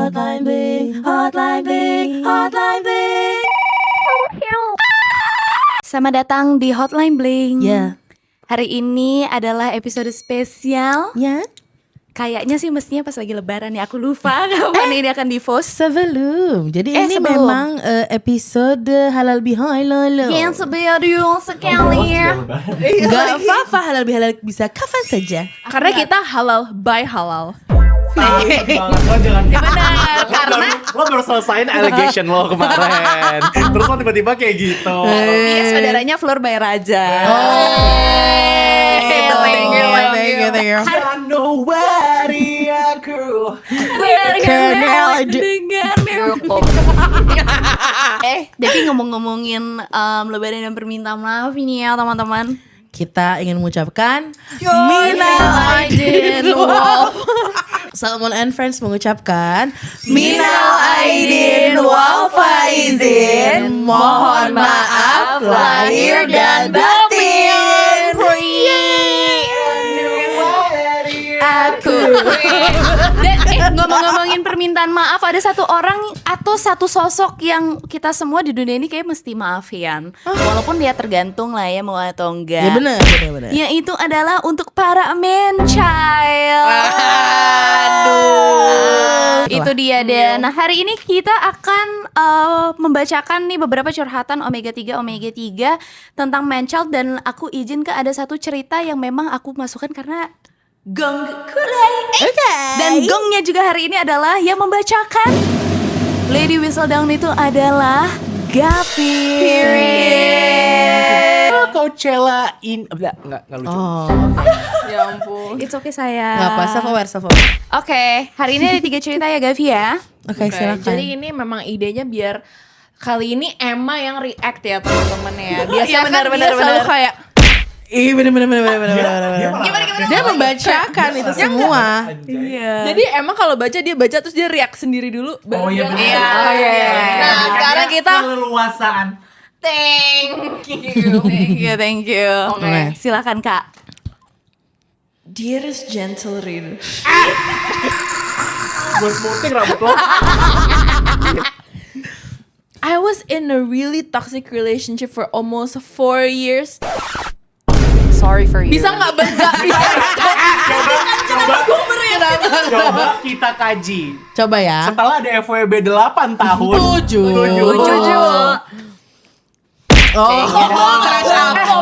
Hotline Bling, Hotline Bling, Hotline Bling. Selamat datang di Hotline Bling. Ya. Hari ini adalah episode spesial. Ya. Kayaknya sih mestinya pas lagi lebaran ya. Aku lupa kapan ini akan di-post. Sebelum. Jadi ini sebelum. memang episode halal bihalal lolo. Yang sebelum sekali ya. Gak apa-apa, halal bihalal bisa kapan saja. Karena kita halal by halal. Lo jangan Benar, karena lo baru selesaiin allegation lo kemarin. Terus lo tiba-tiba kayak gitu. dia saudaranya Floor by Raja. Thank you. I know what aku. Jadi ngomongin lebaran dan permintaan maaf ini ya teman-teman. Kita ingin mengucapkan Minal aidin wal Salmon and Friends mengucapkan Minal aidin wal faizin. Mohon maaf lahir dan batin. Aku. Dan ngomongin permintaan maaf, ada satu orang atau satu sosok yang kita semua di dunia ini kayak mesti maafin. Walaupun dia tergantung lah ya mau atau enggak. Ya benar. Yaitu adalah untuk para man child. Itu dia deh. Nah, hari ini kita akan membacakan nih beberapa curhatan Omega 3 tentang man child. Dan aku izin ke ada satu cerita yang memang aku masukkan karena gong kurai. Dan gongnya juga hari ini adalah yang membacakan Lady Whistledown itu adalah Gavin. Coachella enggak lucu. Oh, Ya ampun. It's okay saya. nggak apa, self-aware. Oke, hari ini ada 3 cerita ya Gavi ya. Oke, silakan. Jadi ini memang idenya biar kali ini Emma yang react ya teman-teman ya. Biasanya benar, kan dia selalu kayak Ih, bener. Dia Gimana? membacakan itu semua. Iya. jadi Emma kalau baca dia baca terus dia react sendiri dulu. Oh iya benar. Iya. Nah, sekarang kita keleluasaan. thank you. Thank you. Oke. Silakan Kak. Dearest gentle reader. Gue smoothing rambut lo. I was in a really toxic relationship for almost 4 years. Sorry for you. Bisa nggak baca? Coba kita kaji. Coba ya. Setelah ada FWB 8 tahun. 7.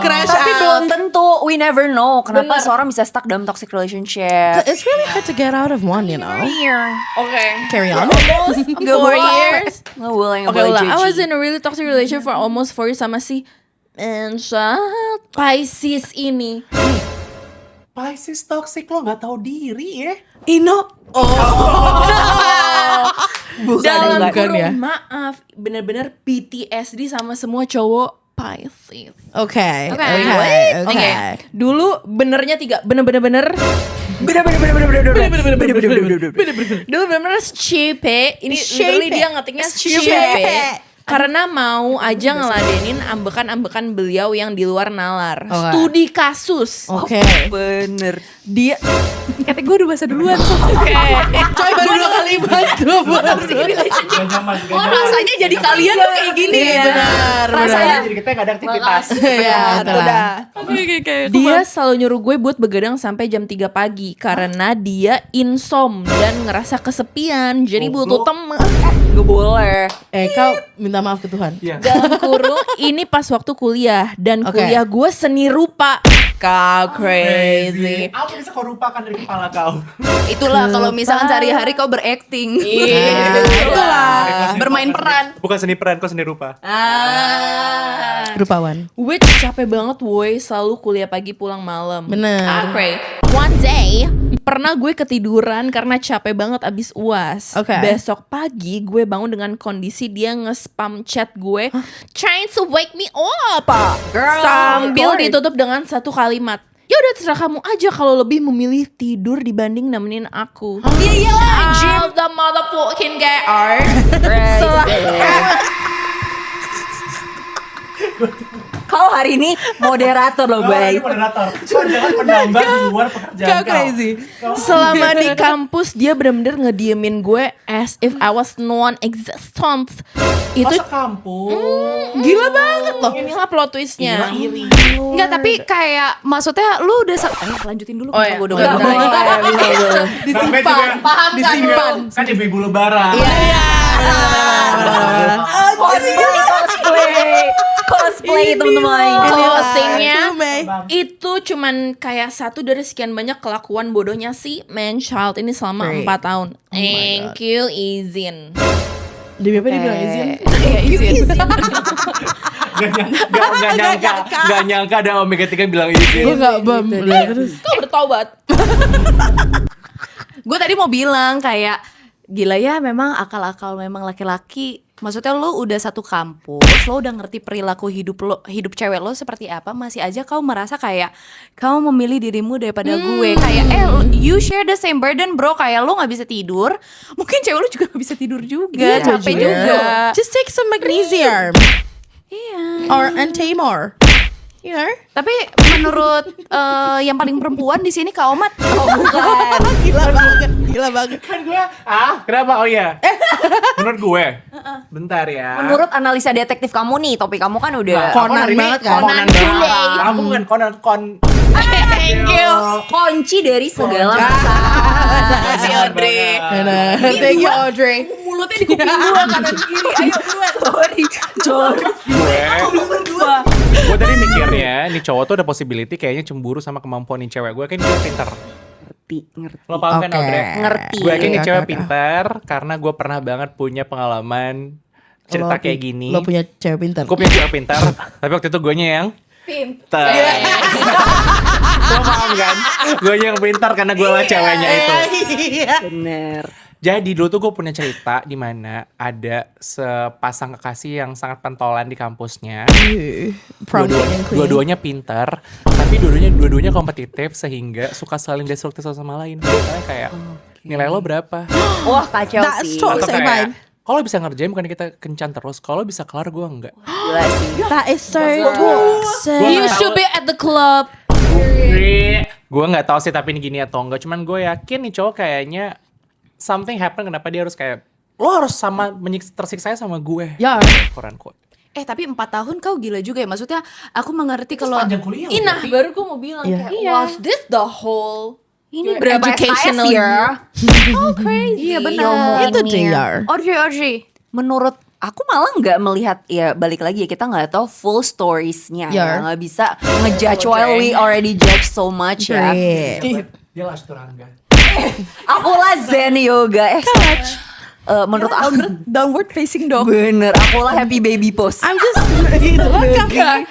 Crash Tapi out. belum tentu, we never know kenapa seorang bisa stuck dalam toxic relationship. It's really hard to get out of one, you know. Oke. Carry on. 4 years. Nggak boleh I was judgy. in a really toxic relationship for almost 4 years sama si Pisces ini. Pisces toxic lo nggak tahu diri ya. Ino. Dalam bukan kurung ya? maaf, bener-bener PTSD sama semua cowok Pisces. Oke. Dulu benernya 3, bener-bener dulu bener-bener chepe. Ini literally dia ngetiknya chepe. Karena mau aja ngeladenin ambekan-ambekan beliau yang di luar nalar. Oke. Studi kasus. Oke. Bener. Dia Kata gue udah bahasa duluan. Coy baru 2 kali bantu. Gak nyaman. Rasanya jadi kalian tuh kayak gini ya. Benar. Rasanya jadi kita nggak ada aktivitas. Ya, udah. Oke. Dia selalu nyuruh gue buat begadang sampai jam 3 pagi karena dia insom dan ngerasa kesepian. Jadi butuh teman. Gak boleh. Kau minta maaf ke Tuhan. Iya. Dalam kurung ini pas waktu kuliah dan Oke. kuliah gue seni rupa. Kau crazy. Apa bisa kau lupakan dari kepala kau? Itulah kalau misalkan sehari-hari kau berakting. Itulah. Bermain peran. Bukan seni peran, kau seni rupa. Rupawan. Which capek banget woi, selalu kuliah pagi pulang malam. Bener. Okay. One day pernah gue ketiduran karena capek banget abis UAS. Oke. Besok pagi gue bangun dengan kondisi dia nge-spam chat gue trying to wake me up. Girl, Sambil record. ditutup dengan satu kalimat. Ya udah terserah kamu aja kalau lebih memilih tidur dibanding nemenin aku. Iya Out the motherfucking gear. Kau hari ini moderator loh, Bay. Moderator. Jangan menambah di luar pekerjaan Kau crazy. Selama di kampus dia bener-bener ngediemin gue as if I was non-existent. Itu Masa kampus. gila banget loh. Inilah plot twistnya. Enggak, tapi kayak maksudnya lu udah lanjutin dulu. Oh ya, Gua udah udah, mulai. disimpan, disimpan. Kan ibu-ibu lebaran. Cosplay teman-teman. Closingnya itu cuman kayak satu dari sekian banyak kelakuan bodohnya si man child ini selama 4 tahun. Thank you Izin. Demi apa dia bilang izin? Iya, izin. Gak nyangka ada Omega 3 bilang izin. Gue gak bam. Terus Kau bertobat. Gue tadi mau bilang kayak gila ya, memang akal-akal memang laki-laki. Maksudnya lo udah satu kampus, lo udah ngerti perilaku hidup cewek lo seperti apa, masih aja kau merasa kayak kau memilih dirimu daripada gue. Kayak you share the same burden bro, kayak lo nggak bisa tidur, mungkin cewek lo juga nggak bisa tidur juga, capek juga. just take some magnesium. Iya. Or Antamor. You know? Tapi menurut yang paling perempuan di sini Kak Omat, Gila banget. Kan gue, kenapa? Oh iya. Menurut gue, bentar ya. Menurut analisa detektif kamu nih, topik kamu kan udah Conan banget kan? Conan banget. Aku bukan Conan. Thank you. kunci dari segala masalah. si Audrey. Thank you Audrey. Mulutnya di kuping gua kanan kiri. Ayo buruan. Sorry, Jor. Gue tadi mikirnya, nih cowok tuh ada possibility kayaknya cemburu sama kemampuan nih cewek. Gue kan dia pintar. Ngerti. Lo paham kan Oke. Audrey? Ngerti. Gue yakin nih Oke, cewek oke. pintar karena gue pernah banget punya pengalaman cerita kayak gini. Lo punya cewek pintar. Gue punya cewek pintar, tapi waktu itu gue yang pintar. Lo paham kan? Gue yang pintar karena gue lah ceweknya itu. Bener. Jadi dulu tuh gue punya cerita di mana ada sepasang kekasih yang sangat pentolan di kampusnya. Dua-duanya pintar, tapi dua-duanya kompetitif sehingga suka saling destruktif satu sama lain. Misalnya kayak nilai lo berapa? Wah, kacau That's sih. so- Atau Say kayak kalau bisa ngerjain bukan kita kencan terus, kalau bisa kelar gue enggak. Gila sih. That is so toxic. You should be at the club. Gue nggak tahu sih tapi ini gini atau enggak. Cuman gue yakin nih cowok kayaknya something happen kenapa dia harus kayak lo harus sama tersiksa sama gue. Ya. Quote unquote. Tapi 4 tahun kau gila juga ya. Maksudnya aku mengerti kalau kuliah. Nah, baru gue mau bilang Iya. kayak was this the whole Ini your berapa educational SKS ya? Oh crazy. Iya benar. Itu JR. Audrey. Menurut aku malah nggak melihat, ya balik lagi ya, kita nggak tahu full storiesnya Yeah. ya, nggak bisa ngejudge while we already judge so much ya. Great. Dia lah Asturanga. Aku lah Zen Yoga menurut aku Downward facing dog. bener, aku lah happy baby pose. I'm just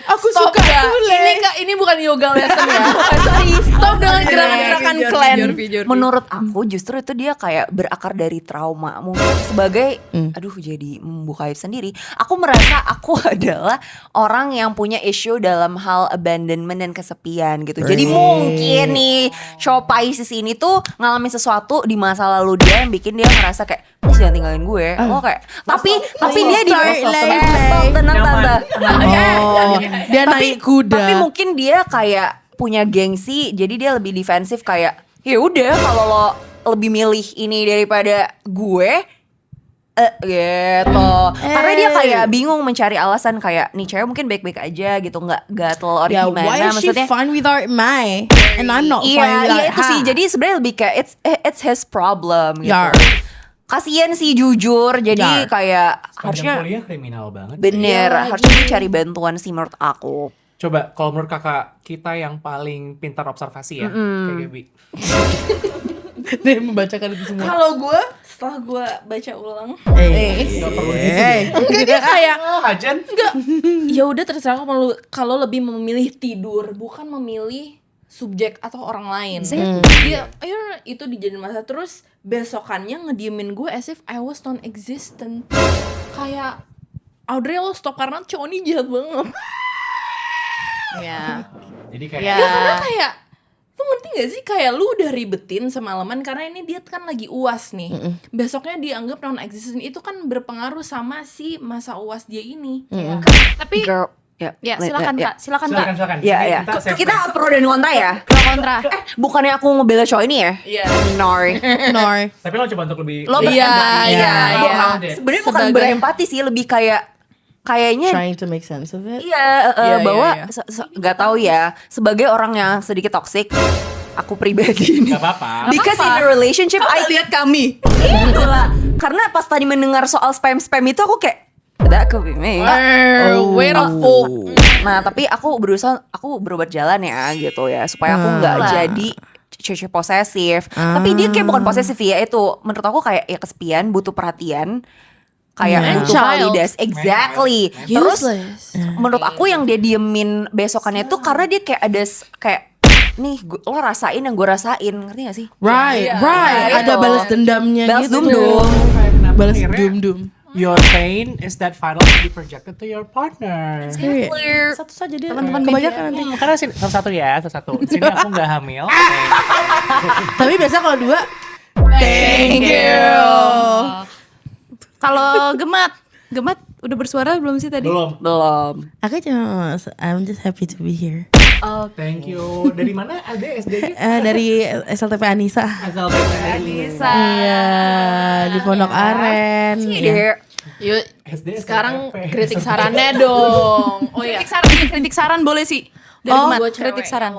aku Stop suka ya. tule. Ini bukan yoga lesson ya. Sorry. Stop dengan gerakan-gerakan clan. Menurut aku justru itu dia kayak berakar dari trauma. Mungkin sebagai aduh jadi membuka aib sendiri. Aku merasa aku adalah orang yang punya issue dalam hal abandonment dan kesepian gitu. Jadi mungkin nih cowok Pisces ini tuh ngalamin sesuatu di masa lalu dia yang bikin dia ngerasa kayak "Mas, jangan tinggalin gue." Oh kayak tapi dia di tenang tante. Oh, dia naik kuda. Tapi mungkin dia kayak punya gengsi, jadi dia lebih defensif kayak ya udah kalau lo lebih milih ini daripada gue gitu. Karena dia kayak bingung mencari alasan kayak nih cewek mungkin baik-baik aja gitu, nggak gatel or Yeah, gimana why is she maksudnya. fine without me? And I'm not fine Iya, without itu sih. her. Jadi sebenarnya lebih kayak it's his problem gitu. Yar. Kasian sih jujur. Jadi Yar. kayak Sepanjang harusnya kuliah kriminal banget. bener, harusnya dia cari bantuan sih menurut aku. Coba kalau menurut kakak kita yang paling pintar observasi ya, kayak Gaby. Dia membacakan itu semua. Kalau gue setelah gue baca ulang, Enggak dia kayak Hajan. ya udah terserah kalau lebih memilih tidur bukan memilih subjek atau orang lain. Dia itu dijadiin masa terus besokannya ngediemin gue as if I was non-existent. Kayak Audrey lo stop karena cowok ini jahat banget. Ya. Jadi kayak Ya karena kayak lu ngerti gak sih kayak lu udah ribetin semalaman karena ini dia kan lagi UAS nih. Besoknya dianggap non-existent itu kan berpengaruh sama si masa UAS dia ini. Tapi Girl. Ya, silakan Kak, silakan Kak. Silakan. Ya, Ini ya. save Kita place. pro dan kontra ya. Pro kontra. Bukannya aku ngebela cowok ini ya? Iya. Nor. Nor. Tapi lo coba untuk lebih Lo Iya, iya, iya. Sebenarnya bukan Sebagai- berempati sih, lebih kayaknya Trying to make sense of it. iya, Iya, bahwa iya, nggak tahu ya, sebagai orang yang sedikit toxic, aku pribadi nih. Gak apa-apa. Because in a relationship I Lihat kami. itulah. Karena pas tadi mendengar soal spam itu aku kayak that could be me. Wait a fuck. Nah, tapi aku berobat jalan ya gitu ya, supaya aku nggak jadi cewek posesif. Tapi dia kayak bukan posesif ya, itu menurut aku kayak ya kesepian, butuh perhatian, kayak And butuh child. validasi. Exactly. Terus Useless. menurut aku yang dia diemin besokannya tuh karena dia kayak ada kayak nih lo rasain yang gue rasain, ngerti gak sih? Right. Iya, Ada gitu. balas dendamnya Balas gitu. dum-dum. Kayak kenapa Balas akhirnya dum-dum. Your pain is that final to be projected to your partner. Satu saja dia. Teman-teman kebanyakan nanti. Karena sini satu ya, satu. Sini aku nggak hamil. Tapi biasa kalau dua Thank you. Kalau Gemat udah bersuara belum sih tadi? Belum. aku cuma I'm just happy to be here. Thank you. Dari mana? Ada SD-nya? Dari SLTP Anissa. Asal dari Bisa. Iya, di Pondok Aren. Dia Yuk, SD, sekarang SMP. kritik sarannya dong. Oh ya. Kritik saran boleh sih. Dari Gemat, Buat kritik cewek. saran.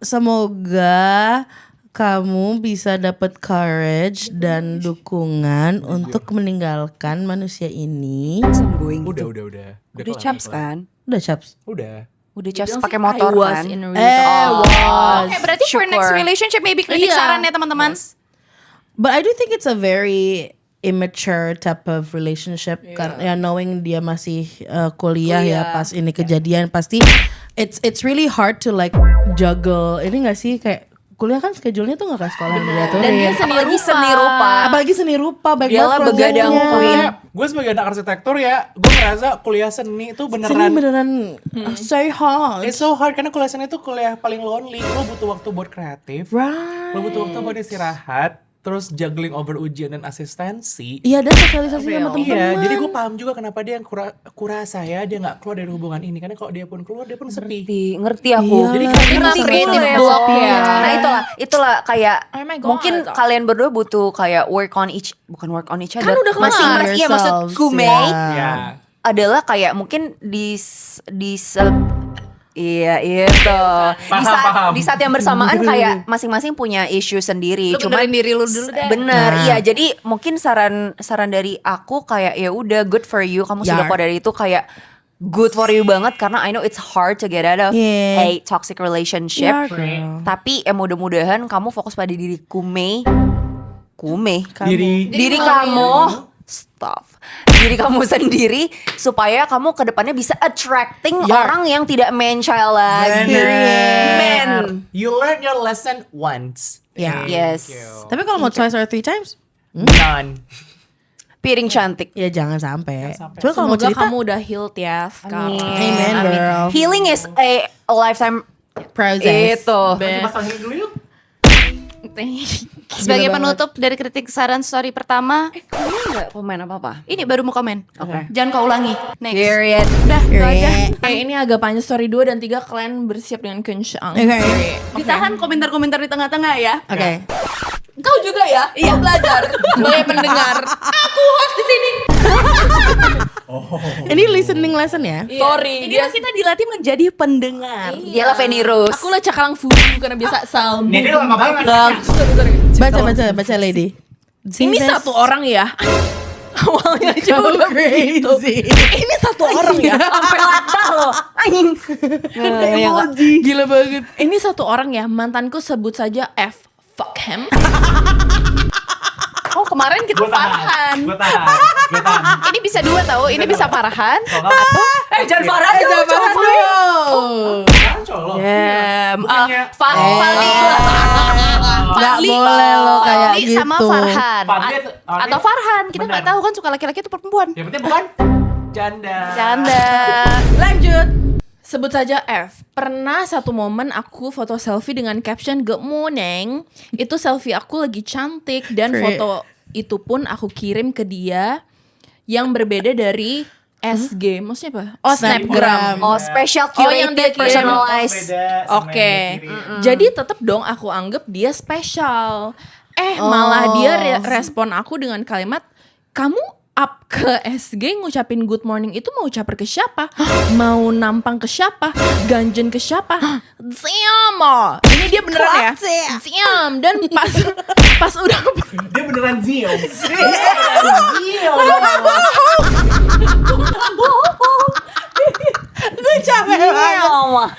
Semoga kamu bisa dapat courage dan dukungan untuk meninggalkan manusia ini. going Udah. udah kelar, caps kelar. kan? Udah Chaps. Udah. Udah caps pakai motor kan? Oke, berarti for Syukur. next relationship maybe kritik Iya. saran ya teman-teman. But I do think it's a very immature type of relationship karena knowing dia masih kuliah ya pas ini kejadian pasti it's really hard to like juggle ini gak sih kayak kuliah kan schedule-nya tuh gak kayak sekolah yang diatur Dan dia ya. Apalagi seni rupa. Apalagi seni rupa baik Iyalah, banget begadang proyeknya. queen. Gue sebagai anak arsitektur ya, gue ngerasa kuliah seni itu Seni beneran beneran say hard. it's so hard karena kuliah seni itu kuliah paling lonely. Lo butuh waktu buat kreatif, Right. lo butuh waktu buat istirahat, terus juggling over ujian dan asistensi. Iya dan sosialisasi sama teman-teman. Iya, jadi gue paham juga kenapa dia yang kurasa ya dia nggak keluar dari hubungan ini karena kalau dia pun keluar dia pun sepi. Ngerti aku. Iya. Jadi kayak Ngerti creative gue. block ya. Nah itulah kayak Oh my God. mungkin kalian berdua butuh kayak work on each other. Kan udah kelar. Masing-masing. Iya Yourselves, maksudku Mei Ya. adalah kayak mungkin Iya itu Paham. di saat yang bersamaan kayak masing-masing punya isu sendiri. Lu benerin diri lu dulu deh. Bener, iya. Jadi mungkin saran dari aku kayak ya udah good for you. Kamu sudah keluar dari itu kayak good for you banget karena I know it's hard to get out of Yeah. a toxic relationship. Yeah, girl. Tapi ya mudah-mudahan kamu fokus pada diriku Mei. Diri Kamu stop. Diri kamu sendiri supaya kamu ke depannya bisa attracting orang yang tidak man child lagi. Men. You learn your lesson once. Yeah. Thank Yes. you. Tapi kalau mau twice or 3 times, None. Piring cantik. ya jangan sampai. Jangan sampai. Cuma kalau mau Semoga cerita, kamu udah healed ya sekarang. amen girl. Healing is a lifetime Process. itu. Mas panggil dulu yuk. Sebagai penutup dari kritik saran story pertama, Kamu nggak komen apa-apa? ini baru mau komen. Oke. Jangan kau ulangi. Next. Period. Udah, itu aja. Kayak ini agak panjang story 2 dan 3 kalian bersiap dengan kencang. Oke. Ditahan komentar-komentar di tengah-tengah ya. Oke. Kau juga ya? Iya, belajar sebagai pendengar. Aku host di sini. Ini listening lesson ya. Sorry, Ini kita dilatih menjadi pendengar. Dialah Feni Rose. Aku lah cakalang fufu karena biasa salmu. Ini lama banget. Baca lady. Ini satu orang ya. Awalnya cuma udah begitu. Ini satu orang ya. Sampai latah loh. Gila banget. Ini satu orang ya. Mantanku sebut saja F. Fuck him. Oh, kemarin kita Farhan. Gue tahan. Ini bisa dua tahu, ini bisa Farhan. Kalau nggak Jangan Farhan dong. Farhan colok. Bukannya Fadli. Nggak boleh lo kayak Fadli sama gitu. Farhan. Fadli Atau Farhan. Kita nggak Benar. tahu kan suka laki-laki itu perempuan. Yang penting bukan janda. Canda. Lanjut. Sebut saja F. Pernah satu momen aku foto selfie dengan caption good morning. Itu selfie aku lagi cantik dan Great. foto itu pun aku kirim ke dia yang berbeda dari SG, maksudnya apa? Oh, Snapgram. Snapgram. Oh, special Oh, yang dia curated kirim. personalized. Oke. Jadi tetap dong aku anggap dia spesial. Malah dia respon aku dengan kalimat, "Kamu up ke SG ngucapin good morning itu mau ucapin ke siapa? Mau nampang ke siapa? Ganjen ke siapa?" Ziam. Ini dia beneran ya? Ziam. Dan pas udah Dia beneran Zio. Gue capek banget.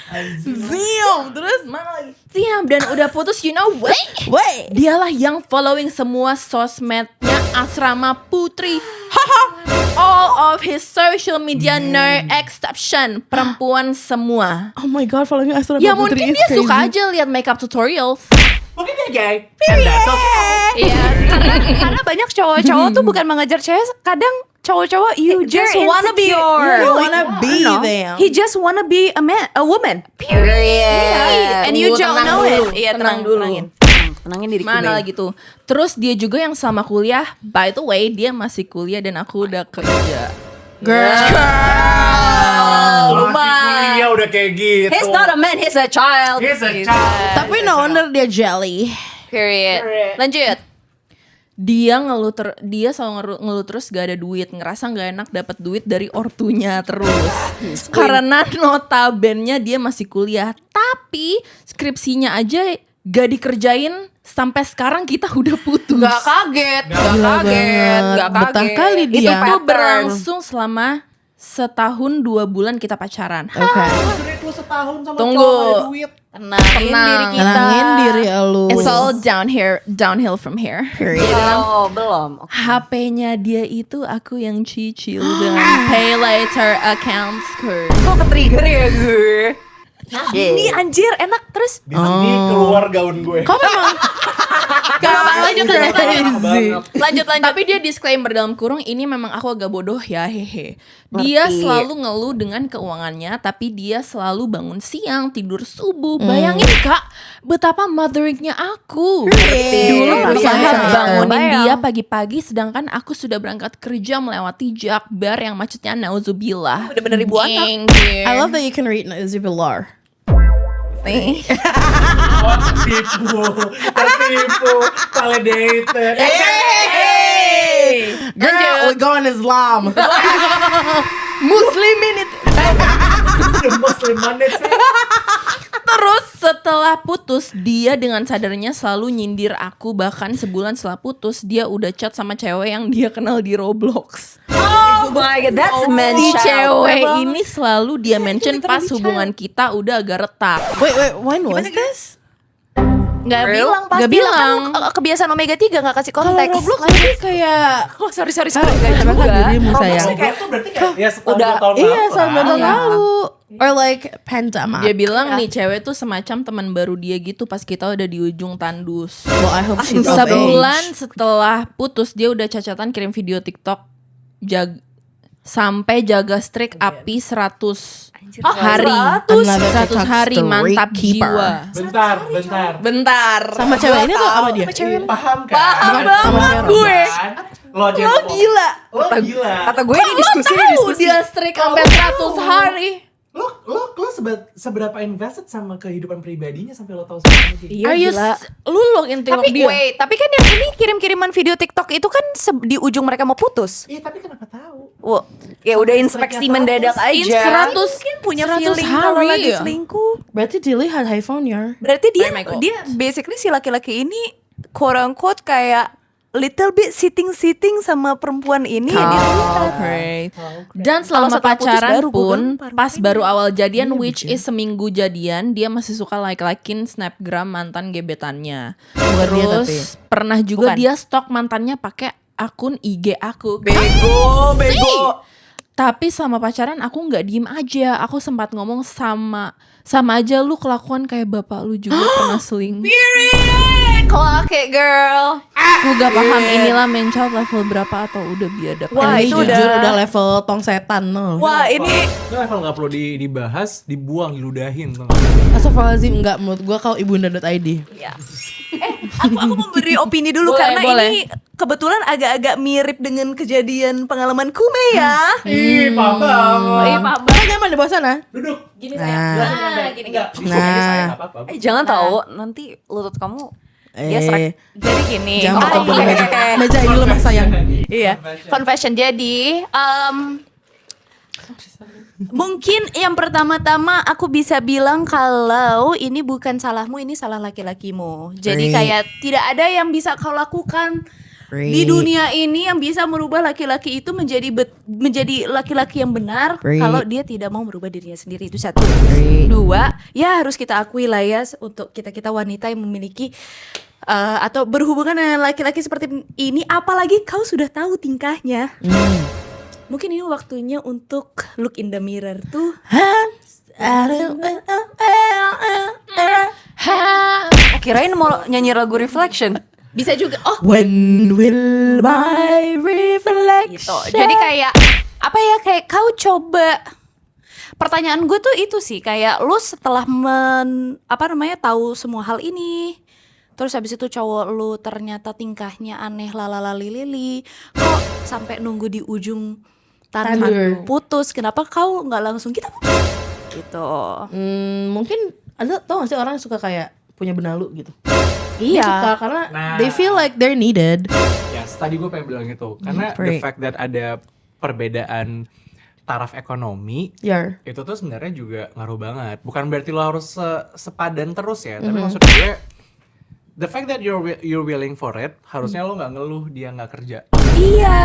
Ziam. Terus mana lagi? Ziam. Dan udah putus, you know what? Wait. Dialah yang following semua sosmednya Asrama Putri. Haha. All of his social media, no exception. Perempuan semua. Oh my god, following Astra Ya Putri mungkin is dia crazy. suka aja lihat makeup tutorials. Mungkin dia gay. And that's okay. Iya, karena banyak cowok-cowok tuh bukan mengejar cewek, kadang cowok-cowok you just They're wanna be insecure. You wanna be No. them. He just wanna be a woman. Period. And you Tunggu, don't tenang know dulu, it. Iya, tenang dulu. Tenangin diri Mana lagi tuh? Terus dia juga yang sama kuliah. By the way, dia masih kuliah dan aku udah kerja. Masih kuliah udah kayak gitu. He's not a man, he's a child. He's a child. Tapi no wonder dia jelly. Period. Lanjut. Dia dia selalu ngeluh terus gak ada duit, ngerasa gak enak dapat duit dari ortunya terus. Karena notabene dia masih kuliah, tapi skripsinya aja gak dikerjain sampai sekarang kita udah putus. Gak kaget, gak Gila kaget, banget. gak Betah kaget. kali dia. Itu pattern. berlangsung selama setahun 2 bulan kita pacaran. Oke. Duit lu setahun sama Tunggu. cowok gak ada duit. Tenangin diri kita. Tenangin diri lu. It's all downhill from here. Oh, belum. HP-nya dia itu aku yang cicil dengan pay later account card. Kok ke-trigger ya gue? Ini anjir enak terus. Di sini keluar gaun gue. Kok memang Lanjut. Tapi dia disclaimer dalam kurung, ini memang aku agak bodoh ya, hehe. Dia Ngerti. selalu ngeluh dengan keuangannya, tapi dia selalu bangun siang, tidur subuh. Bayangin Kak, betapa motheringnya aku. Dulu berusaha Bayang. bangunin Bayang. dia pagi-pagi, sedangkan aku sudah berangkat kerja melewati Jakbar yang macetnya nauzubillah. Bener-bener ibu anak. Thank you. I love that you can read Nazibillar. Thank you. Oh, tertipu, validated. Girl, we going Islam. Muslimin itu. The Muslim Monday. Terus setelah putus, dia dengan sadarnya selalu nyindir aku. Bahkan sebulan setelah putus, dia udah chat sama cewek yang dia kenal di Roblox. Oh my god, that's man Si child. cewek ini selalu dia mention pas hubungan kita udah agak retak. Wait, when was this? Nggak Real? bilang pasti Nggak bilang. kan, kebiasaan Omega 3 nggak kasih Kalau konteks. Roblox ini kayak Oh sorry. Apakah dirimu sayang? Roblox tuh berarti kayak ya setahun Udah. 2 tahun Iya, lalu tahun lah. lalu. Or like pandemic. Dia bilang nih cewek tuh semacam teman baru dia gitu pas kita udah di ujung tandus. Well, I hope she's of Sebulan age. setelah putus dia udah cacatan kirim video TikTok sampai jaga streak api 100 hari. Another 100 TikTok hari streak mantap keeper. jiwa. Bentar. Sama cewek ini tuh sama dia? Paham kan? Bukan sama cewek Gue. Lo aja Lo gila. Lo gila. Kata gue ini diskusi. Dia streak sampai 100 hari. Lo seberapa invested sama kehidupan pribadinya sampai lo tahu semuanya kayak gitu? Are you lu login TikTok Tapi dia? wait, tapi kan yang ini kirim-kiriman video TikTok itu kan di ujung mereka mau putus. Iya, tapi kenapa tahu? Wah, Ya udah inspeksi mendadak aja. 100 mungkin punya 100 feeling kalau hari lagi ya? selingkuh. Berarti Dilly had iPhone ya? Berarti dia Oh my God. dia basically si laki-laki ini quote unquote kayak little bit sitting sama perempuan ini ya dia lihat. Great. Dan selama setelah putus pacaran baru gue pun, gampar, pas makanya. baru awal jadian, which is seminggu jadian, dia masih suka like-likein snapgram mantan gebetannya. Bukan dia Terus tapi. pernah juga Bukan. dia stok mantannya pakai akun IG aku. Bego. Tapi selama pacaran aku nggak diem aja. Aku sempat ngomong sama aja lu kelakuan kayak bapak lu juga pernah selingkuh. Clock it girl. Aku gak paham inilah mental level berapa atau udah biadab. Wah, Ini itu jujur udah- udah level tong setan no. Wah, ini Itu level gak perlu dibahas, dibuang, diludahin tuh. Astagfirullahaladzim, enggak, menurut gua kau ibunda.id. aku memberi opini dulu Boleh, karena boleh. ini kebetulan agak-agak mirip dengan kejadian pengalaman Kume ya. Ih, papa. Kan nyaman di bawah sana. Duduk. Gini Nah. saya. Gini. Jangan tahu nanti lutut kamu dia serak. Jadi gini. Jangan Oh, potong iya. meja. Meja ini lemah sayang. Iya, confession. Jadi, mungkin yang pertama-tama aku bisa bilang kalau ini bukan salahmu, ini salah laki-lakimu. Jadi Right. kayak tidak ada yang bisa kau lakukan di Right. dunia ini yang bisa merubah laki-laki itu menjadi laki-laki yang benar Right. kalau dia tidak mau merubah dirinya sendiri. Itu satu. Right. Dua, ya harus kita akui lah ya untuk kita wanita yang memiliki atau berhubungan dengan laki-laki seperti ini, apalagi kau sudah tahu tingkahnya. Mungkin ini waktunya untuk look in the mirror tuh. Kirain mau nyanyi lagu Reflection. Bisa juga. Oh, When will my reflection? gitu. Jadi kayak apa ya, kayak kau coba. Pertanyaan gue tuh itu sih, kayak lu setelah tahu semua hal ini, terus habis itu cowok lu ternyata tingkahnya aneh lalalali, kok sampai nunggu di ujung Tandur. tangan putus, kenapa kau nggak langsung kita putus gitu? Mungkin ada tau gak sih orang yang suka kayak punya benalu gitu. Iya. Suka karena Nah. they feel like they're needed. Yes, tadi gue pengen bilang gitu. Karena the Right. fact that ada perbedaan taraf ekonomi, Yeah. itu tuh sebenarnya juga ngaruh banget. Bukan berarti lo harus sepadan terus ya, tapi maksud gue the fact that you're willing for it, harusnya lo nggak ngeluh dia nggak kerja. Iya.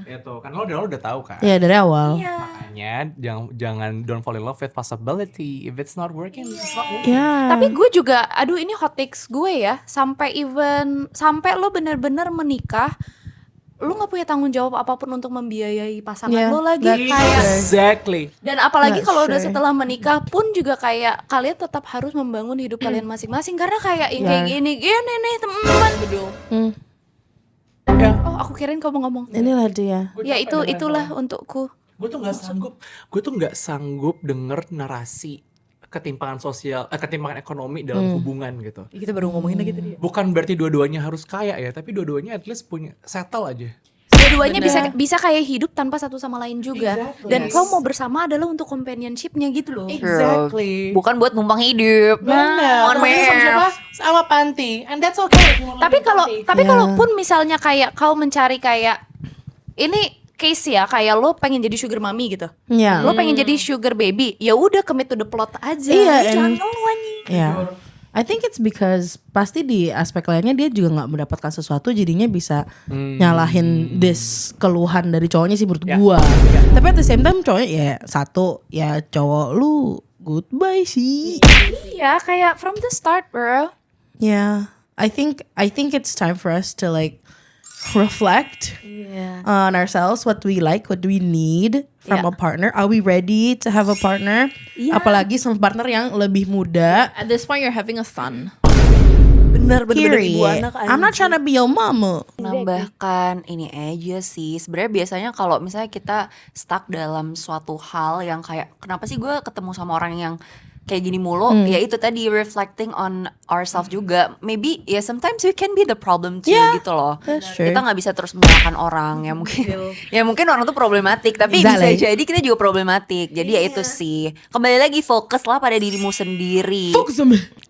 Itu kan lo udah tahu kan. Ya dari awal. Makanya jangan don't fall in love with possibility. If it's not working, it's not working. Ya. Tapi gue juga, aduh ini hot takes gue ya, sampai lo bener-bener menikah, lo nggak punya tanggung jawab apapun untuk membiayai pasangan Yeah, lo lagi, that's kayak. Exactly. Dan apalagi That's kalau udah true. setelah menikah pun juga kayak kalian tetap harus membangun hidup kalian masing-masing, karena kayak yang kayak Yeah. gini nih teman. Hmm. Oh, aku kirain kamu ngomong. Inilah dia. Ya itulah untukku. Gue tuh nggak sanggup denger narasi ketimpangan sosial, ketimpangan ekonomi dalam hubungan gitu. Kita baru ngomongin lagi tadi. Bukan berarti dua-duanya harus kaya ya, tapi dua-duanya at least punya settle aja. Dua-duanya bisa kayak hidup tanpa satu sama lain juga. Exactly. Dan kau mau bersama adalah untuk companionship-nya gitu loh. Exactly. Bukan buat numpang hidup. Benar. Mohon Sama siapa? maaf. Sama Panti. And that's okay. Tapi kalaupun misalnya kayak kau mencari kayak ini case ya, kayak lo pengen jadi sugar mommy gitu. Ya. Lo pengen jadi sugar baby, ya udah commit to the plot aja. Iya, Jangan and- ngeluh anjing. Ya. I think it's because pasti di aspek lainnya dia juga nggak mendapatkan sesuatu, jadinya bisa nyalahin this keluhan dari cowoknya sih menurut gua. Tapi at the same time cowoknya ya satu ya cowok lu goodbye sih. Iya, kayak from the start, bro. Yeah, I think it's time for us to like reflect on ourselves, what we like, what we need from a partner. Are we ready to have a partner? Apalagi sama partner yang lebih muda. At this point you're having a son. Bener ibu Period. anak. I'm not trying to be your mama. Menambahkan ini aja sih. Sebenarnya biasanya kalau misalnya kita stuck dalam suatu hal yang kayak kenapa sih gue ketemu sama orang yang kayak gini mulu, ya itu tadi reflecting on ourselves juga. Maybe ya sometimes we can be the problem too gitu loh. That's true. Kita nggak bisa terus menyalahkan orang ya mungkin. Ya mungkin orang tuh problematik, tapi Exactly. bisa jadi kita juga problematik. Jadi ya itu sih. Kembali lagi fokus lah pada dirimu sendiri.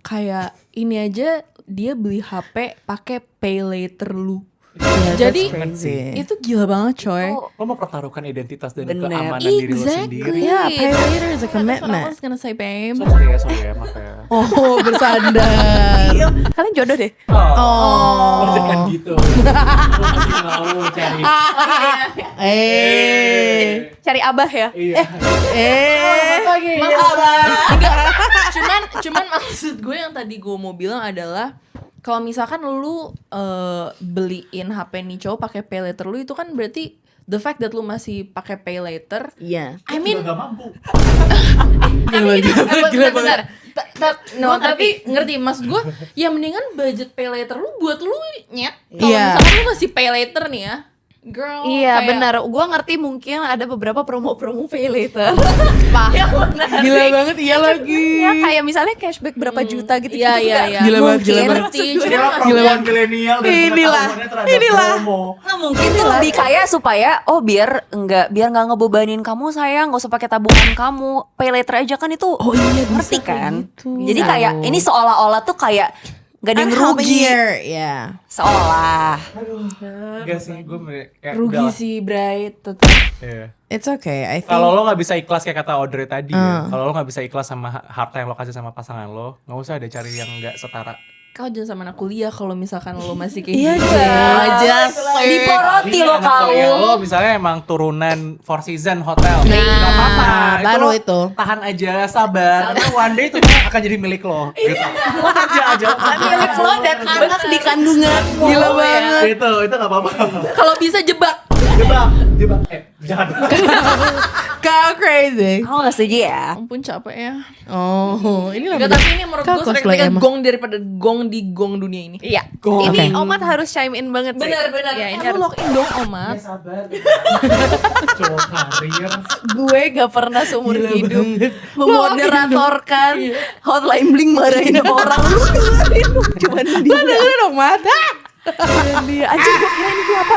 Kayak ini aja dia beli HP pakai pay later lu. Yeah, Jadi that's crazy. itu gila banget coy. Lo mau pertaruhkan identitas dan Bener. keamanan diri lo Exactly. sendiri. Yeah, pay later is a That's what I commitment. was gonna say, babe. Sorry ya, maaf ya. Oh, bersandar. Kalian jodoh deh. Oh. Jangan gitu. Lo masih mau cari. Cari abah ya. Iya. Cuman maksud gue yang tadi gue mau bilang adalah kalau misalkan lu beliin HP nih cowok pakai pay later lu, itu kan berarti the fact that lu masih pakai pay later, Iya. I mean Gak mampu. bentar. No, tapi ngerti maksud gue, ya mendingan budget pay later lu buat lu nyet. Kalau Iya. misalkan lu masih pay later nih ya, Girl, Iya kayak- benar, gue ngerti mungkin ada beberapa promo-promo pay later. Yang menarik. Gila banget, iya lagi. Ya, kayak misalnya cashback berapa juta gitu. Iya, iya, iya. Gila banget, gila Mungkin banget. ngerti, cuma Inilah maksudnya- perempuan milenial dan Inilah, pengetahuannya terhadap inilah. promo. Nah, mungkin tuh lebih kayak supaya biar nggak ngebebanin kamu sayang, nggak usah pakai tabungan kamu, pay later aja kan itu. Oh iya, bisa ngerti kayak kan? gitu. Jadi kayak ini seolah-olah tuh kayak gak ada yang And how many rugi, year? Ya. seolah. Enggak sih, gue kayak rugi udahlah. sih Bright tetap. Iya. It's okay. I think. Kalau lo nggak bisa ikhlas kayak kata Audrey tadi, ya, kalau lo nggak bisa ikhlas sama harta yang lo kasih sama pasangan lo, nggak usah ada cari yang nggak setara. Kau jangan sama anak kuliah kalau misalkan lo masih kayak Iya, gitu. Jess. Diporoti Iya, lo anak kau. kuliah lo misalnya emang turunan Four Season Hotel, nggak apa-apa. baru lo itu. tahan aja, sabar. Karena one day itu akan jadi milik lo. Gitu. Lo kerja aja. Milik lo dan anak di kandungan. Gila banget. Itu nggak apa-apa. Kalau bisa jebak. Jebak. Jangan. Kau crazy. Kamu gak setuju ya? Ampun capek ya. Oh, ini Enggak, tapi ini menurut Kau gue cosplay sering emang. gong daripada gong di gong dunia ini. Iya. Oke. Ini Omat harus chime in banget sih. Benar-benar. Ya, ini Kamu harus. lock in dong, Omat. Sabar. Cowok karir. Gue gak pernah seumur hidup memoderatorkan Iya. hotline bling marahin orang. Lu dengerin cuman dia. Lo dengerin dong, Mata. Dia anjir gue kira ini apa?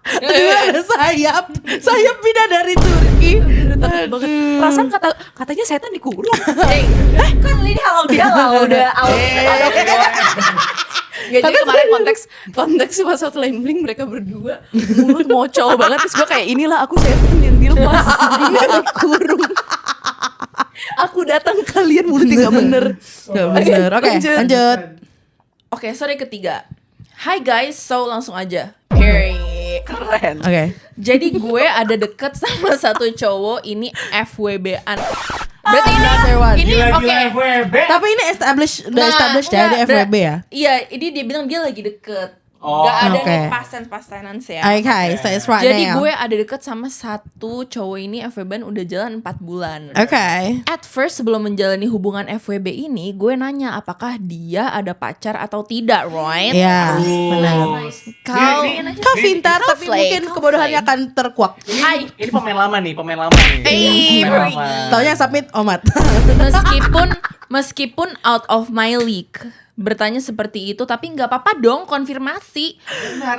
Tiba ada sayap. Sayap pindah dari Turki. Banget. Perasaan katanya setan dikurung. Kan ini halal bihalal udah out. Gak, jadi kemarin konteks pas hotline bling mereka berdua mulut mocol banget, terus gue kayak inilah aku setan yang dilepas ini dikurung. Aku datang kalian mulutnya gak bener. Gak bener. Oke, lanjut. Oke, sorry ketiga. Hi guys, so langsung aja. Period. Keren. Oke. Jadi gue ada deket sama satu cowok ini FWB-an. Berarti Another one. ini oke. Gila-gila FWB. Tapi ini established ya, enggak, di FWB ya. Iya, ini dia bilang dia lagi deket. Oh, Gak ada oke. nih pasten-pastenan sih ya. Okay, so it's right Jadi now. gue ada deket sama satu cowok ini FWB-an udah jalan 4 bulan. Okay. At first sebelum menjalani hubungan FWB ini, gue nanya apakah dia ada pacar atau tidak, right? Ya, benar. Kau Kau pintar, tapi mungkin kebodohannya akan terkuak. Hai. Ini pemain lama nih. Pemain lama. Taunya submit Omat. meskipun out of my league bertanya seperti itu, tapi nggak apa-apa dong konfirmasi.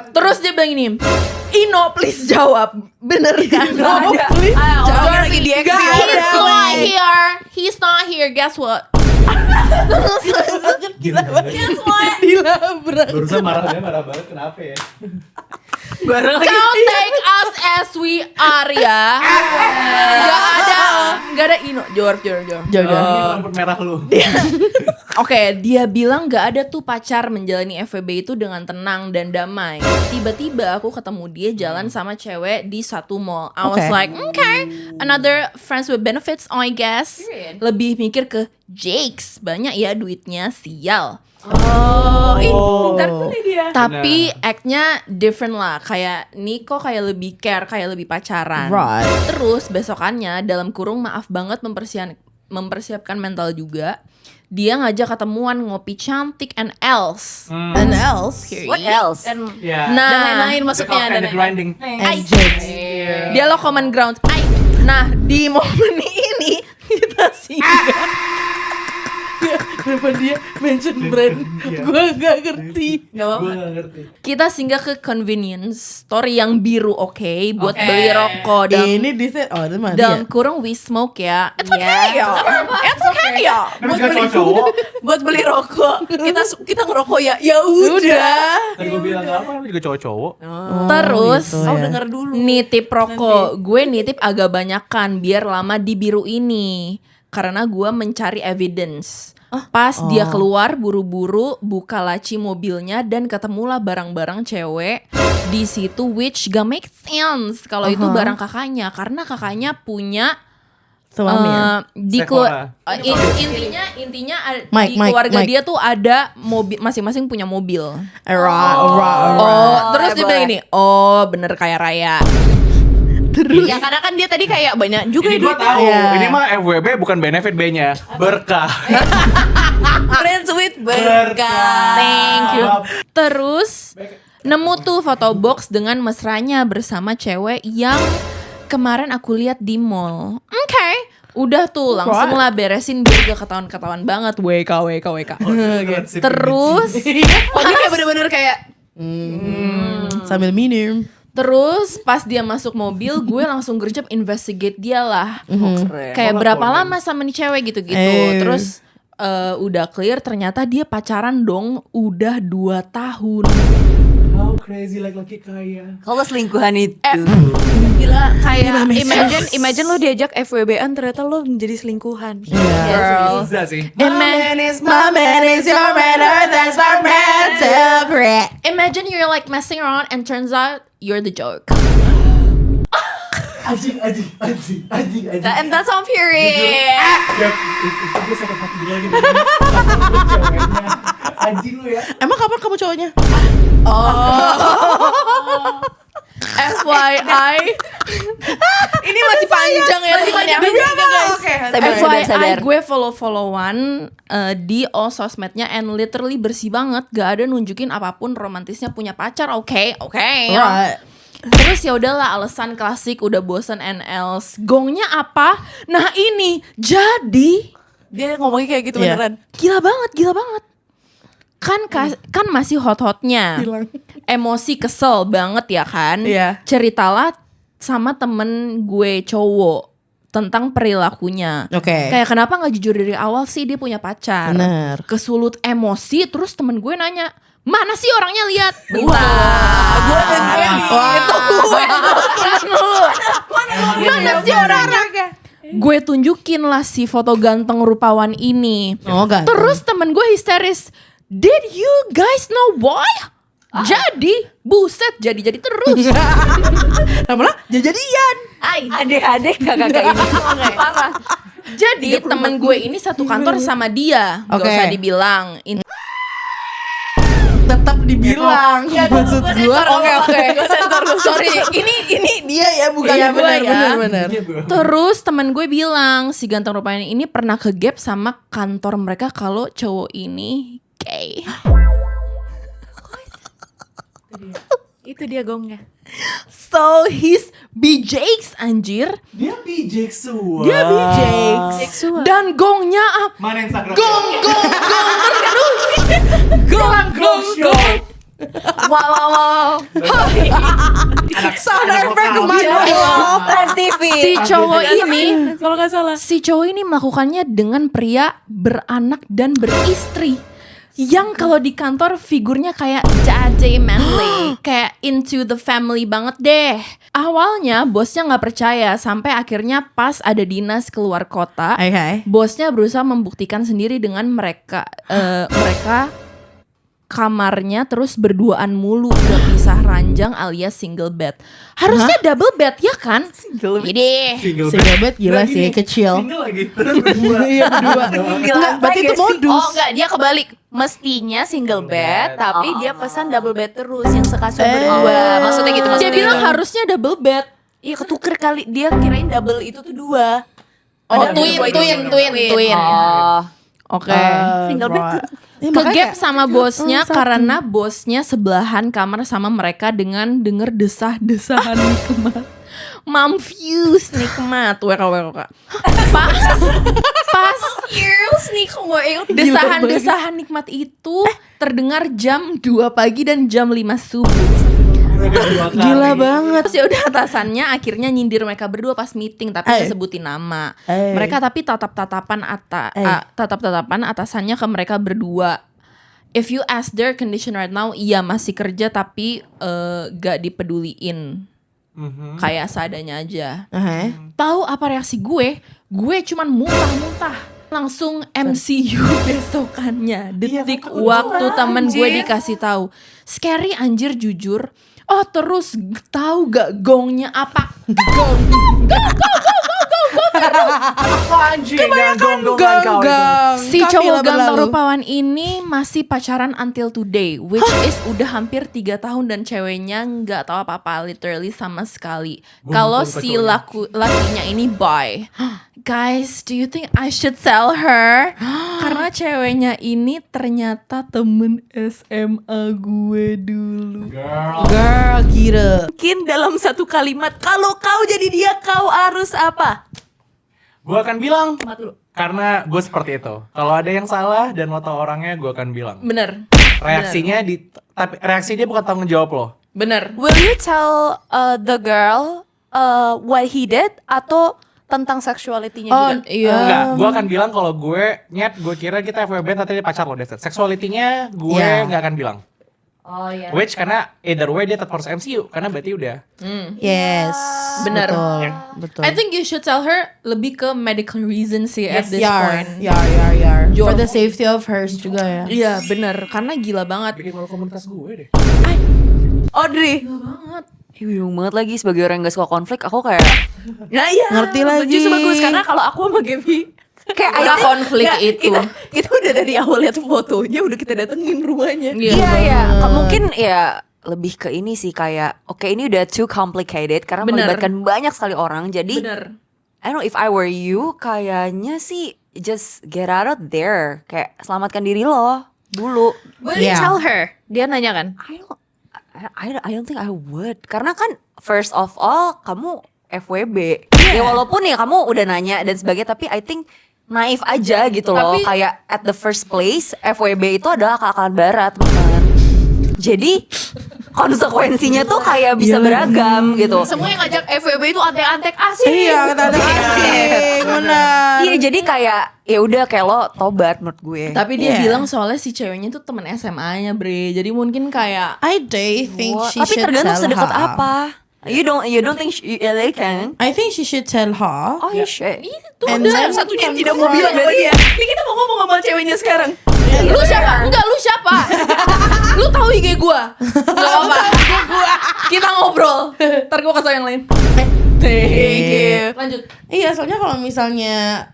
Terus dia bilang ini, Ino please jawab, bener kan? Please, Orang lagi di Gak He's ada. not here. He's not here. Guess what? Gila banget. Gila berat. Barusan marah banget. Kenapa ya? Kau take us as we are ya. Gak ada Ino. Jor. Jodoh. Ini rambut merah lu. Oke, dia bilang gak ada tuh pacar menjalani FWB itu dengan tenang dan damai. Tiba-tiba aku ketemu dia jalan sama cewek di satu mall. I was Oke. like, okay, another friends with benefits, I guess. Lebih mikir ke Jakes, banyak ya duitnya, sial. Pintar pun dia. Tapi act-nya different lah. Kayak Niko kayak lebih care, kayak lebih pacaran. Right. Terus besokannya dalam kurung maaf banget mempersiapkan mental juga. Dia ngajak ketemuan ngopi cantik and else. And else? What else? Dan Ya. Nah, dan lain-lain maksudnya. And the grinding. And Jakes. dia lo common ground. Nah, di momen ini kita singgah. Kenapa dia mention brand? Gue gak ngerti. Gak apa-apa. Gue gak ngerti. Kita singgah ke convenience store yang biru, oke, buat beli rokok dan Ini di set. Oh, itu mah dalam dia. kurung we smoke ya. It's okay Iya. ya. It's okay ya. Kan juga cowok. Buat beli rokok. Kita ngerokok ya. Ya udah. Tadi gue bilang gak apa, juga cowok-cowok. Terus gitu ya. Denger dulu. nitip rokok. Gue nitip agak banyakan biar lama di biru ini. Karena gue mencari evidence. Pas dia keluar buru-buru buka laci mobilnya dan ketemulah barang-barang cewek di situ, which gak make sense kalau itu barang kakaknya, karena kakaknya punya Suami ya? di Sephora. intinya Mike, di keluarga Mike. dia tuh ada mobil, masing-masing punya mobil. Terus dia bilang ini, bener kaya raya. Ya karena kan dia tadi kayak banyak juga Ini gue duitnya. tahu. Iya. Ini mah FWB bukan benefit B-nya. Berkah. Friends with Berkah. Thank you. Terus nemu tuh foto box dengan mesranya bersama cewek yang kemarin aku lihat di mall. Oke, udah tuh langsung lah beresin biar gak ketahuan banget. WK. Terus Oh dia kayak bener-bener kayak Sambil minum. Terus pas dia masuk mobil, gue langsung gercep investigate dia lah. Keren. Kayak berapa lama sama nih cewek gitu-gitu. Terus udah clear ternyata dia pacaran dong udah 2 tahun. How crazy laki-laki kaya. Kalau selingkuhan itu. gila kayak imagine lo diajak FWB-an ternyata lo menjadi selingkuhan. Girl. Bisa sih. My man is your man, that's my man to break. Imagine you're like messing around and turns out you're the joke. Anjing. And that's on period. Itu gue sakit hati dulu lagi. Anjing lu ya. Emang kapan kamu cowoknya? FYI ini masih panjang ya FYI gue follow-followan di all sosmednya and literally bersih banget, gak ada nunjukin apapun romantisnya punya pacar. Oke. Right. Terus ya udahlah, alasan klasik udah bosen and else. Gongnya apa? Nah ini jadi Dia ngomongnya kayak gitu Iya. beneran. gila banget. Kan masih hot-hotnya. Emosi kesel banget ya kan. Iya. Ceritalah sama temen gue cowok tentang perilakunya. Oke. Kayak kenapa gak jujur dari awal sih dia punya pacar. Bener. Kesulut emosi, terus temen gue nanya, mana sih orangnya lihat? Gue Mana sih orangnya? Gue tunjukin lah si foto ganteng rupawan ini. Oh, ganteng. Terus temen gue histeris, did you guys know boy? Jadi, buset, jadi terus. Lama-lama jadi-jadian. Adik-adik kakak ini. Parah. Jadi temen gue ini satu kantor sama dia. Gak Oke. usah dibilang. Tetap dibilang. Maksud gua. Oke. Sorry, ini Dia ya bukan Iya, gue bener. bener. Terus temen gue bilang si ganteng rupanya ini pernah ke gap sama kantor mereka kalau cowok ini gay. Itu dia gongnya. So he's BJ's anjir. Dia bijak semua. Dia BJ's. Dan gongnya Mana yang sakral? gong terus. Gong. Wow. Sound effect kemana? Trans TV. Si cowok ini Kalau nggak salah. Si cowok ini melakukannya dengan pria beranak dan beristri yang kalau di kantor figurnya kayak jadi manly, kayak into the family banget deh. Awalnya bosnya nggak percaya sampai akhirnya pas ada dinas keluar kota, Oke. bosnya berusaha membuktikan sendiri dengan mereka kamarnya terus berduaan mulu, gak pisah ranjang alias single bed. Harusnya double bed ya kan? Jadi Single bed gila sih, kecil. Single lagi. Terus berdua. Iya berdua. Enggak, berarti itu modus. Oh enggak, dia kebalik. Mestinya single bed, tapi dia pesan double bed terus yang sekasur berdua. Maksudnya gitu maksudnya. dia bilang harusnya double bed. Iya ketuker kali, dia kirain double itu tuh 2. Oh, Ada twin. Oh. Oke. Single bed tuh. Ke gap sama bosnya karena bosnya sebelahan kamar sama mereka dengan denger desah-desahan nikmat. Mamfuse nikmat. WKWK. Pas Ears nih desahan-desahan nikmat itu terdengar jam 2 pagi dan jam 5 subuh. Gila banget. Terus ya udah atasannya akhirnya nyindir mereka berdua pas meeting tapi gak sebutin nama. Mereka tapi tatap-tatapan atasannya ke mereka berdua. If you ask their condition right now, iya masih kerja tapi gak dipeduliin. Kayak seadanya aja. Tahu apa reaksi gue? Gue cuman muntah-muntah. Langsung MCU besokannya. Detik waktu temen gue dikasih tahu. Scary anjir jujur. Oh terus tahu gak gongnya apa? Gong. Kebanyakan Gang. Si Kami cowok lah ganteng berlalu. rupawan ini masih pacaran until today, which is udah hampir 3 tahun dan ceweknya nggak tahu apa-apa, literally sama sekali. Kalau si lakinya ini bi. Guys, do you think I should tell her? Karena ceweknya ini ternyata temen SMA gue dulu. Girl, gila. Mungkin dalam satu kalimat, kalau kau jadi dia, kau harus apa? Gue akan bilang, karena gue seperti itu. Kalau ada yang salah dan lo tau orangnya, gue akan bilang. Bener, Tapi reaksi dia bukan tanggung jawab lo. bener. Will you tell the girl what he did atau tentang seksualitinya Oh, juga? Iya. Enggak, gue akan bilang kalau gue kira kita FWB nanti dia pacar lo. Seksualitinya gue Yeah. nggak akan bilang. Oh iya. Which karena either way dia tetap harus MCU karena berarti udah. Yes. Bener. Betul. Betul. I think you should tell her lebih ke medical reasons sih at this Yar, point. yar. For the safety of hers juga ya. Iya bener, karena gila banget. Bikin malu komunitas gue deh. Audrey. Ih, bingung banget lagi sebagai orang yang gak suka konflik, aku kayak Nah iya. Ngerti lagi. Justru bagus karena kalau aku sama Gaby kayak Ada konflik Nggak, itu. kita udah dari awal lihat fotonya udah kita datengin rumahnya. iya, mungkin ya lebih ke ini sih kayak oke ini udah too complicated karena Bener. melibatkan banyak sekali orang. Jadi Bener. I don't know if I were you kayaknya sih just get out of there, kayak selamatkan diri lo dulu. Will you Yeah. tell her? Dia nanya kan. I don't think I would karena kan first of all kamu FWB ya walaupun ya kamu udah nanya dan sebagainya tapi I think naif aja gitu loh. Tapi- Kayak at the first place FWB itu adalah akal-akalan barat teman. Jadi konsekuensinya tuh kayak bisa beragam gitu. Semua yang ngajak FWB itu antek-antek asik. Iya, kata asik, benar. Iya jadi kayak ya udah kayak lo tobat menurut gue. Tapi dia Yeah. bilang soalnya si ceweknya tuh temen SMA-nya Bre. Jadi mungkin kayak I think she Tapi should tergantung tell sedekat her. apa. You don't think they can? I think she should tell her. Oh you should. And Udah, then satu dia tidak mau bilang sama dia. Ini kita mau ngomong sama ceweknya sekarang. lu siapa? Enggak, lu siapa? Lu tahu IG gua? Gak apa-apa. Kita ngobrol. Ntar gua kasih yang lain. Thank you. Lanjut. Iya, soalnya kalau misalnya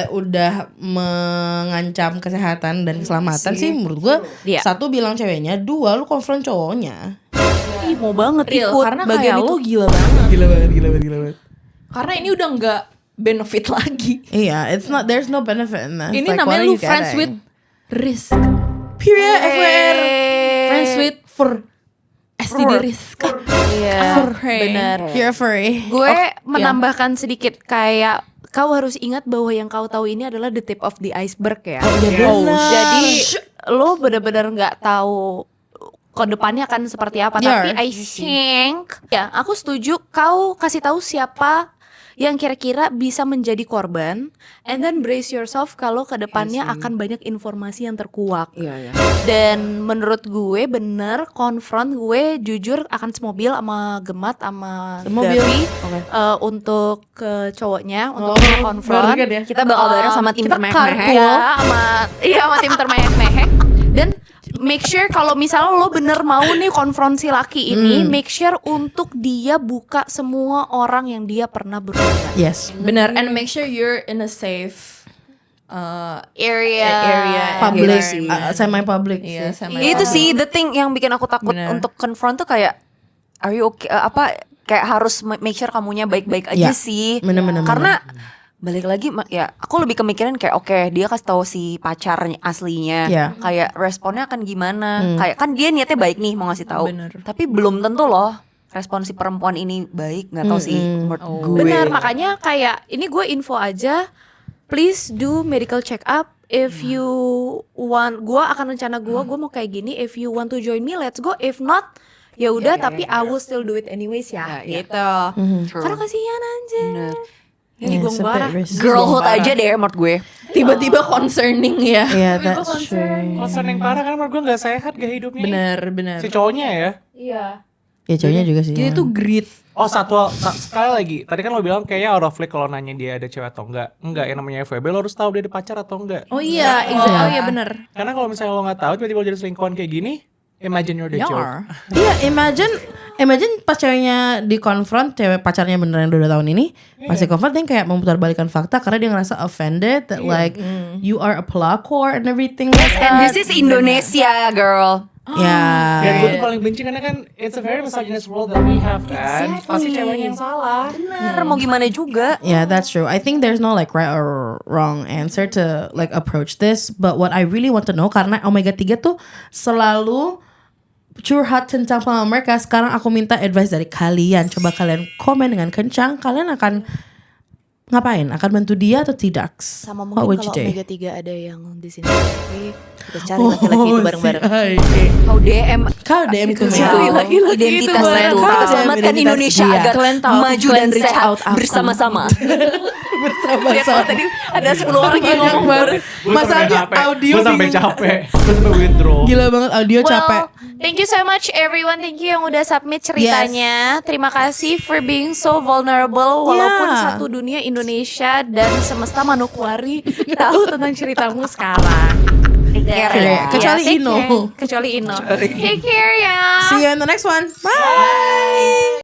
udah mengancam kesehatan dan keselamatan sih menurut gue Iya. satu bilang ceweknya, dua lu konfront cowoknya. Ih, mau banget Real, ikut karena bagian kayak itu. lu gila banget. Gila banget. Karena ini udah nggak benefit lagi. Iya, there's no benefit in this. Ini Like, namanya what are lu you friends getting? with risk. Period, FWR. Friends with STD risk. Iya, Furry. benar. You're a furry. Gue menambahkan sedikit kayak kau harus ingat bahwa yang kau tahu ini adalah the tip of the iceberg ya. Jadi lo benar-benar nggak tahu ke depannya akan seperti apa. Yeah. Tapi I think ya aku setuju kau kasih tahu siapa yang kira-kira bisa menjadi korban, and then brace yourself kalau ke depannya akan banyak informasi yang terkuak. Iya. Dan menurut gue bener konfront, gue jujur akan semobil sama Gemat sama Semobil. Davi Oke. untuk ke cowoknya untuk konfront. ya. Kita bakal bareng sama tim kita termehek-mehek. sama tim termehek-mehek. Dan make sure kalau misalnya lo bener mau nih konfront si laki ini, make sure untuk dia buka semua orang yang dia pernah berhubungan. Yes. Bener. And make sure you're in a safe Area. Public, sih. semi public Iya, sih. sama Itu sih the thing yang bikin aku takut Bener. untuk confront tuh kayak are you okay apa kayak harus make sure kamunya baik-baik aja Ya, sih. bener-bener. Karena balik lagi ya aku lebih kemikiran kayak oke dia kasih tahu si pacarnya aslinya Ya. kayak responnya akan gimana kayak kan dia niatnya baik nih mau ngasih tahu Bener. tapi belum tentu loh respon si perempuan ini baik nggak tahu sih menurut gue. Benar, makanya kayak ini gue info aja. Please do medical check up if you want. Gue akan rencana gue mau kayak gini. If you want to join me, let's go. If not, ya udah. Tapi I will still do it anyways ya. Ya, ya. Gitu. True. Karena kasihan anjir. Bener. Ini Yes, a bit risky. Girlhood aja deh menurut gue. tiba-tiba concerning ya. Yeah, that's true. Concern yang parah kan menurut gue gak sehat gak hidupnya. Bener. Si cowoknya ya. Iya. Ya cowoknya juga sih. Jadi ya. tuh greed. Oh sekali lagi. Tadi kan lo bilang kayaknya out of flick kalau nanya dia ada cewek atau enggak. Enggak, yang namanya FWB lo harus tahu dia ada pacar atau enggak. Oh iya, oh iya bener. Karena kalau misalnya lo nggak tahu tiba-tiba lo jadi selingkuhan kayak gini, imagine you're the joke. Yar. Iya, imagine imagine pas ceweknya di-confront, cewek pacarnya beneran 2 tahun ini, pasti confront dia kayak memutarbalikan fakta karena dia ngerasa offended that like you are a pelakor and everything. And this is Indonesia, girl. Ya. Dan gue tuh paling benci karena kan it's a very misogynist world that we have kan. Pasti ceweknya yang salah. Bener, mau gimana juga. Yeah, that's true. I think there's no like right or wrong answer to like approach this. But what I really want to know, karena Omega 3 tuh selalu curhat tentang pengalaman mereka. Sekarang aku minta advice dari kalian. Coba kalian komen dengan kencang. Kalian akan ngapain? Akan bantu dia atau tidak? Sama What mungkin would you kalau do? Omega 3 ada yang di sini, kita cari laki-laki itu bareng-bareng. Kau DM Kau DM ke Cari laki-laki itu identitas itu. bareng. Kita Kau selamatkan identitas Indonesia dia. agar Kalian tahu, maju kalian dan reach sehat out aku. bersama-sama. Bersama-sama. Tadi ada 10 orang yang Banyak ngomong. banget. Masalahnya audio gue sampai bingung. capek. Gue sampai withdraw. Gila banget audio capek. Thank you so much everyone. Thank you yang udah submit ceritanya. Terima kasih for being so vulnerable. Walaupun Yeah. satu dunia Indonesia dan semesta Manokwari tahu tentang ceritamu sekarang. Take care ya. Iya, kecuali take Ino. care. Kecuali Ino. Take care ya. See you in the next one. Bye.